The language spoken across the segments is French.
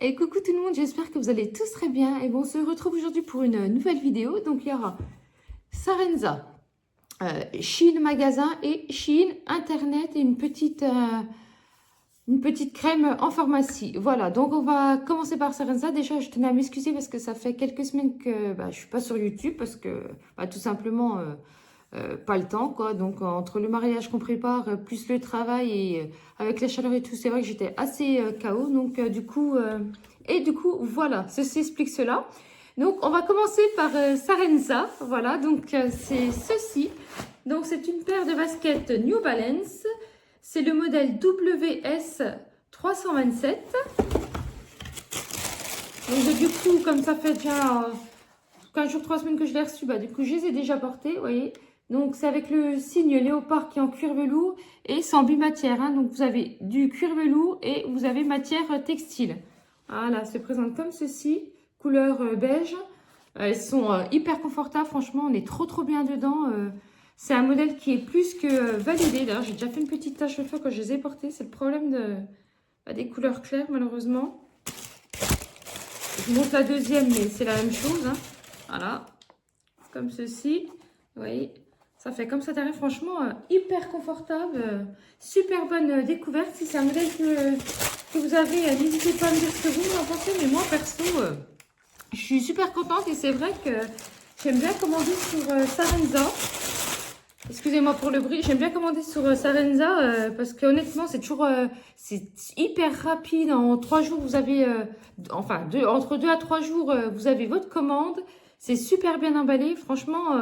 Et coucou tout le monde, j'espère que vous allez tous très bien. Et bon, on se retrouve aujourd'hui pour une nouvelle vidéo. Donc il y aura Sarenza, Shein magasin et Shein internet et une petite crème en pharmacie. Voilà, donc on va commencer par Sarenza. Déjà, je tenais à m'excuser parce que ça fait quelques semaines que je suis pas sur YouTube parce que tout simplement pas le temps quoi. Donc entre le mariage qu'on prépare plus le travail et avec la chaleur et tout, c'est vrai que j'étais assez KO. Donc du coup voilà, ceci explique cela. Donc on va commencer par Sarenza. Voilà, donc c'est ceci. Donc c'est une paire de baskets New Balance. C'est le modèle WS 327. Donc du coup, comme ça fait déjà 15 jours, 3 semaines que je l'ai reçu, du coup je les ai déjà portés, vous voyez. Donc c'est avec le signe léopard qui est en cuir velours et c'est en bimatière. Hein. Donc vous avez du cuir velours et vous avez matière textile. Voilà, se présente comme ceci, couleur beige. Elles sont hyper confortables, franchement, on est trop bien dedans. C'est un modèle qui est plus que validé. D'ailleurs, j'ai déjà fait une petite tache le fois quand je les ai portées. C'est le problème des couleurs claires, malheureusement. Je vous montre la deuxième, mais c'est la même chose. Hein. Voilà, comme ceci. Vous voyez, ça fait comme ça derrière. Franchement, hyper confortable. Super bonne découverte. Si c'est un modèle que vous avez, n'hésitez pas à me dire ce que vous en pensez. Mais moi, perso, je suis super contente. Et c'est vrai que j'aime bien commander sur Sarenza. Excusez-moi pour le bruit. J'aime bien commander sur Sarenza parce que honnêtement, c'est toujours c'est hyper rapide. En 3 jours, vous avez entre 2 à 3 jours, vous avez votre commande. C'est super bien emballé. Franchement,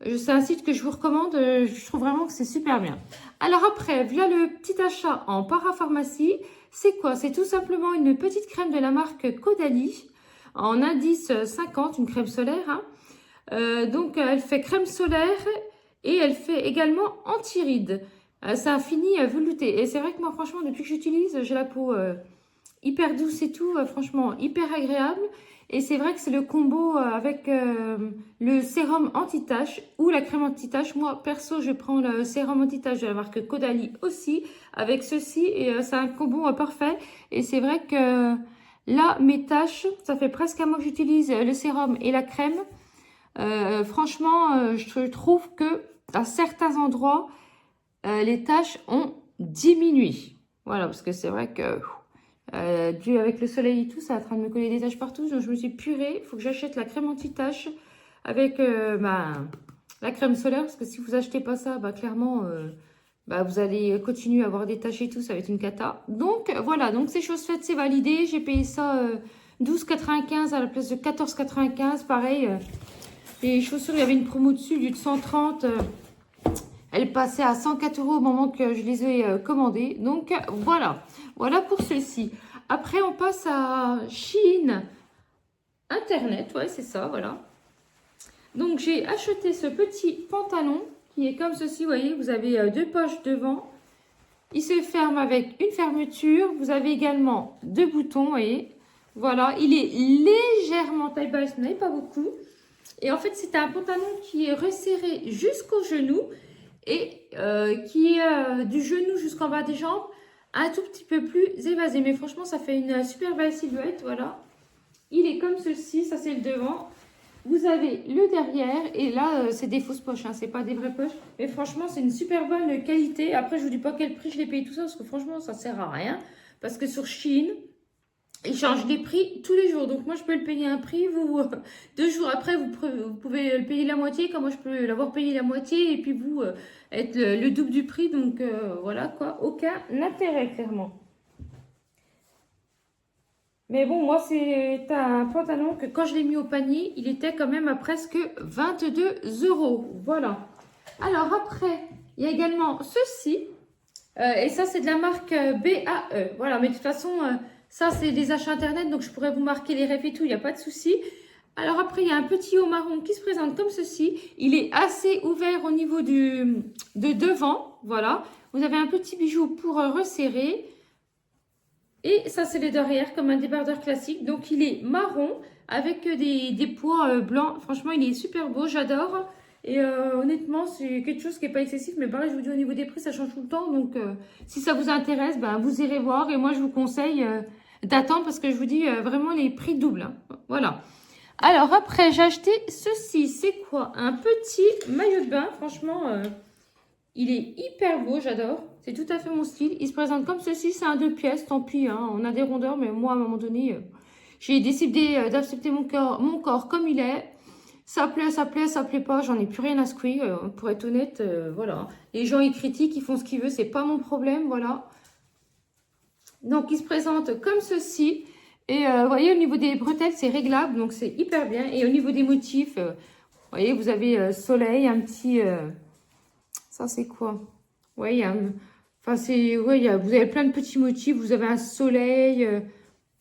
c'est un site que je vous recommande. Je trouve vraiment que c'est super bien. Alors après, voilà le petit achat en parapharmacie. C'est quoi? C'est tout simplement une petite crème de la marque Caudalie en indice 50, une crème solaire. Hein. Donc, elle fait crème solaire et elle fait également anti-rides. Ça a fini velouté. Et c'est vrai que moi, franchement, depuis que j'utilise, j'ai la peau hyper douce et tout. Franchement, hyper agréable. Et c'est vrai que c'est le combo avec le sérum anti-tache ou la crème anti-tache. Moi, perso, je prends le sérum anti-tache de la marque Caudalie aussi avec ceci. Et c'est un combo parfait. Et c'est vrai que là, mes taches, ça fait presque un mois que j'utilise le sérum et la crème. Franchement, je trouve que à certains endroits, les taches ont diminué. Voilà, parce que c'est vrai que dû avec le soleil et tout, ça est en train de me coller des taches partout. Donc je me suis purée, il faut que j'achète la crème anti-tache avec la crème solaire. Parce que si vous achetez pas ça, clairement, vous allez continuer à avoir des taches et tout, ça va être une cata. Donc voilà, donc c'est chose faite, c'est validé. J'ai payé ça 12,95 à la place de 14,95, pareil. Les chaussures, il y avait une promo dessus, au lieu de 130, elle passait à 104 € au moment que je les ai commandées. Donc voilà, voilà pour ceci. Après, on passe à Shein internet, ouais, c'est ça, voilà. Donc j'ai acheté ce petit pantalon qui est comme ceci, vous voyez, vous avez 2 poches devant. Il se ferme avec une fermeture. Vous avez également 2 boutons, vous voyez. Voilà, il est légèrement taille basse, mais pas beaucoup. Et en fait, c'est un pantalon qui est resserré jusqu'au genou et qui est du genou jusqu'en bas des jambes, un tout petit peu plus évasé. Mais franchement, ça fait une super belle silhouette, voilà. Il est comme ceci, ça c'est le devant. Vous avez le derrière et là, c'est des fausses poches, hein, c'est pas des vraies poches. Mais franchement, c'est une super bonne qualité. Après, je vous dis pas quel prix je l'ai payé tout ça parce que franchement, ça sert à rien. Parce que sur Shein, ils changent les prix tous les jours. Donc moi, je peux le payer un prix. Vous, 2 jours après, vous pouvez le payer la moitié. Comme moi, je peux l'avoir payé la moitié. Et puis vous, être le double du prix. Donc voilà quoi. Aucun intérêt, clairement. Mais bon, moi, c'est un pantalon que quand je l'ai mis au panier, il était quand même à presque 22 €. Voilà. Alors après, il y a également ceci. Et ça, c'est de la marque BAE. Voilà, mais de toute façon... ça, c'est des achats internet, donc je pourrais vous marquer les refs et tout, il n'y a pas de souci. Alors après, il y a un petit haut marron qui se présente comme ceci. Il est assez ouvert au niveau de devant, voilà. Vous avez un petit bijou pour resserrer. Et ça, c'est le derrière, comme un débardeur classique. Donc, il est marron avec des pois blancs. Franchement, il est super beau, j'adore. Et honnêtement, c'est quelque chose qui n'est pas excessif. Mais pareil, je vous dis, au niveau des prix, ça change tout le temps. Donc, si ça vous intéresse, vous irez voir. Et moi, je vous conseille d'attendre parce que je vous dis vraiment les prix doublent. Hein. Voilà. Alors après, j'ai acheté ceci. C'est quoi? Un petit maillot de bain. Franchement, il est hyper beau. J'adore. C'est tout à fait mon style. Il se présente comme ceci. C'est un 2 pièces. Tant pis, hein, on a des rondeurs. Mais moi, à un moment donné, j'ai décidé d'accepter mon corps comme il est. Ça plaît, ça plaît, ça plaît pas. J'en ai plus rien à secouer. Pour être honnête, voilà. Les gens, ils critiquent, ils font ce qu'ils veulent. C'est pas mon problème. Voilà. Donc, il se présente comme ceci. Et vous voyez, au niveau des bretelles, c'est réglable, donc c'est hyper bien. Et au niveau des motifs, vous voyez, vous avez soleil, un petit... ça, c'est quoi? Ouais, enfin, c'est... Ouais, vous avez plein de petits motifs. Vous avez un soleil.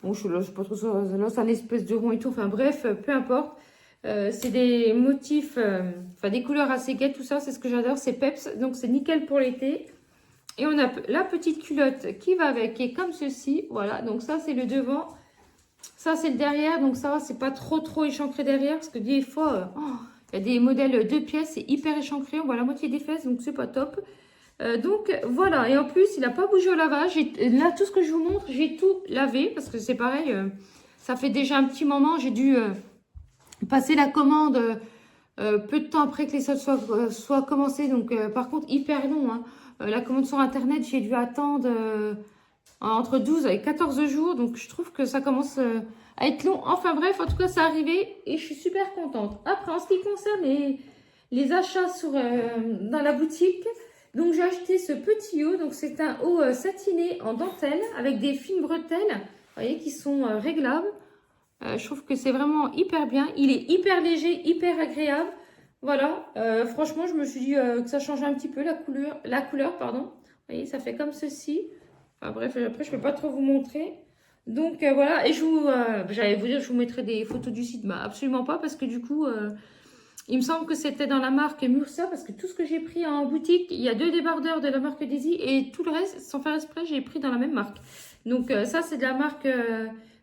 Bon, je sais pas trop ça. Là, c'est un espèce de rond et tout. Enfin, bref, peu importe. C'est des motifs... enfin, des couleurs assez gaies, tout ça. C'est ce que j'adore. C'est peps. Donc, c'est nickel pour l'été. Et on a la petite culotte qui va avec, qui est comme ceci. Voilà, donc ça, c'est le devant. Ça, c'est le derrière, donc ça va, c'est pas trop échancré derrière, parce que des fois, il y a des modèles 2 pièces, c'est hyper échancré, on voit la moitié des fesses, donc c'est pas top. Donc voilà, et en plus, il n'a pas bougé au lavage. Là, tout ce que je vous montre, j'ai tout lavé, parce que c'est pareil, ça fait déjà un petit moment, j'ai dû passer la commande peu de temps après que les soldes soient commencés, donc par contre, hyper long, hein. La commande sur Internet, j'ai dû attendre... entre 12 et 14 jours. Donc, je trouve que ça commence à être long. Enfin, bref, en tout cas, c'est arrivé et je suis super contente. Après, en ce qui concerne les achats dans la boutique, donc j'ai acheté ce petit haut. Donc, c'est un haut satiné en dentelle avec des fines bretelles, vous voyez, qui sont réglables. Je trouve que c'est vraiment hyper bien. Il est hyper léger, hyper agréable. Voilà. Franchement, je me suis dit que ça changeait un petit peu la couleur, pardon. Vous voyez, ça fait comme ceci. Enfin, bref, après, je ne peux pas trop vous montrer. Donc, voilà. Et j'allais vous dire, je vous mettrai des photos du site. Bah, absolument pas, parce que du coup, il me semble que c'était dans la marque Mursa, parce que tout ce que j'ai pris en boutique, il y a 2 débardeurs de la marque Daisy, et tout le reste, sans faire exprès, j'ai pris dans la même marque. Donc, ça, c'est de la marque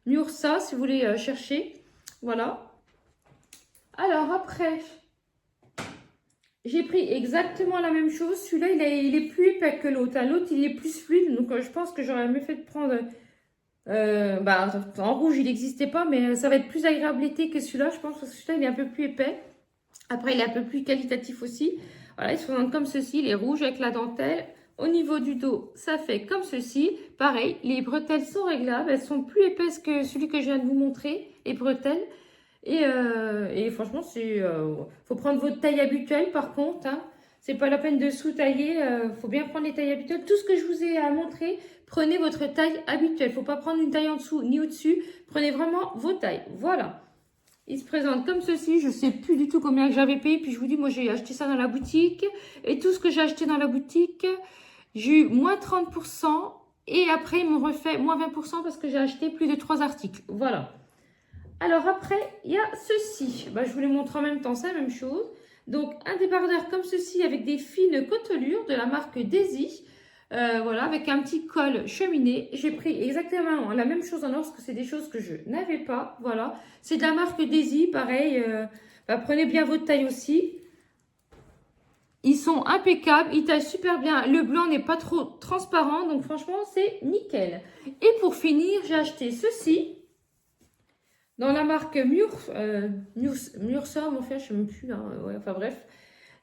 Mursa, si vous voulez chercher. Voilà. Alors, après... J'ai pris exactement la même chose. Celui-là, il est plus épais que l'autre. L'autre, il est plus fluide. Donc, je pense que j'aurais mieux fait de prendre... en rouge, il n'existait pas. Mais ça va être plus agréable l'été que celui-là. Je pense que celui-là, il est un peu plus épais. Après, il est un peu plus qualitatif aussi. Voilà, il se présente comme ceci. Il est rouge avec la dentelle. Au niveau du dos, ça fait comme ceci. Pareil, les bretelles sont réglables. Elles sont plus épaisses que celui que je viens de vous montrer. Les bretelles. Et franchement, faut prendre votre taille habituelle par contre. Hein. C'est pas la peine de sous-tailler. Faut bien prendre les tailles habituelles. Tout ce que je vous ai montré, prenez votre taille habituelle. Faut pas prendre une taille en dessous ni au-dessus. Prenez vraiment vos tailles. Voilà. Il se présente comme ceci. Je sais plus du tout combien que j'avais payé. Puis je vous dis, moi j'ai acheté ça dans la boutique. Et tout ce que j'ai acheté dans la boutique, j'ai eu moins 30%. Et après, ils m'ont refait moins 20% parce que j'ai acheté plus de 3 articles. Voilà. Alors après, il y a ceci. Bah, je vous les montre en même temps, c'est la même chose. Donc, un débardeur comme ceci avec des fines côtelures de la marque Daisy. Voilà, avec un petit col cheminé. J'ai pris exactement la même chose en or, parce que c'est des choses que je n'avais pas. Voilà, c'est de la marque Daisy, pareil. Prenez bien votre taille aussi. Ils sont impeccables, ils taillent super bien. Le blanc n'est pas trop transparent, donc franchement, c'est nickel. Et pour finir, j'ai acheté ceci. Dans la marque Mursa, en fait, je ne sais même plus. Hein, ouais, enfin bref.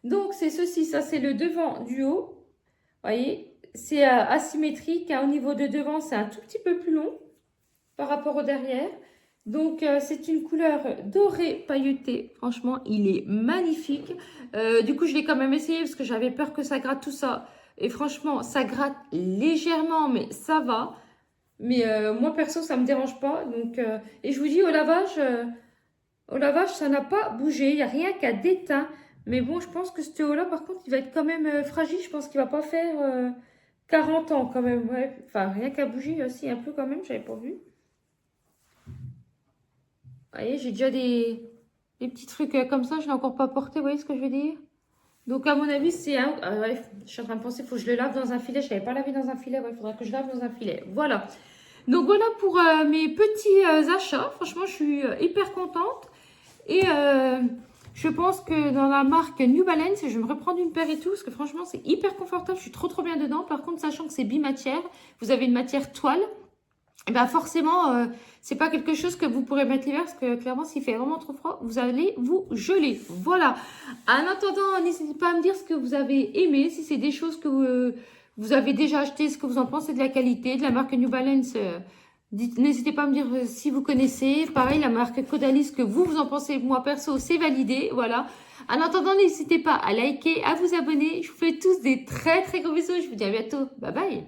Donc, c'est ceci. Ça, c'est le devant du haut. Vous voyez, c'est asymétrique. Hein, au niveau de devant, c'est un tout petit peu plus long par rapport au derrière. Donc, c'est une couleur dorée pailletée. Franchement, il est magnifique. Du coup, je l'ai quand même essayé parce que j'avais peur que ça gratte tout ça. Et franchement, ça gratte légèrement, mais ça va. Mais moi, perso, ça ne me dérange pas. Donc, et je vous dis, au lavage, ça n'a pas bougé. Il n'y a rien qu'à déteint. Mais bon, je pense que ce haut-là, par contre, il va être quand même fragile. Je pense qu'il ne va pas faire 40 ans quand même. Ouais. Enfin, rien qu'à bouger aussi un peu quand même. Je n'avais pas vu. Vous voyez, j'ai déjà des petits trucs comme ça. Je ne l'ai encore pas porté. Vous voyez ce que je veux dire? Donc, à mon avis, c'est un... ouais, je suis en train de penser, il faut que je le lave dans un filet. Je ne l'avais pas lavé dans un filet. Il faudra que je lave dans un filet. Voilà. Donc, voilà pour mes petits achats. Franchement, je suis hyper contente. Et je pense que dans la marque New Balance, je vais me reprendre une paire et tout. Parce que franchement, c'est hyper confortable. Je suis trop bien dedans. Par contre, sachant que c'est bimatière, vous avez une matière toile. et ben forcément, c'est pas quelque chose que vous pourrez mettre l'hiver parce que clairement, s'il fait vraiment trop froid, vous allez vous geler. Voilà. En attendant, n'hésitez pas à me dire ce que vous avez aimé, si c'est des choses que vous avez déjà achetées, ce que vous en pensez de la qualité, de la marque New Balance. N'hésitez pas à me dire si vous connaissez. Pareil, la marque Codalis, que vous en pensez. Moi, perso, c'est validé. Voilà. En attendant, n'hésitez pas à liker, à vous abonner. Je vous fais tous des très, très gros bisous. Je vous dis à bientôt. Bye bye.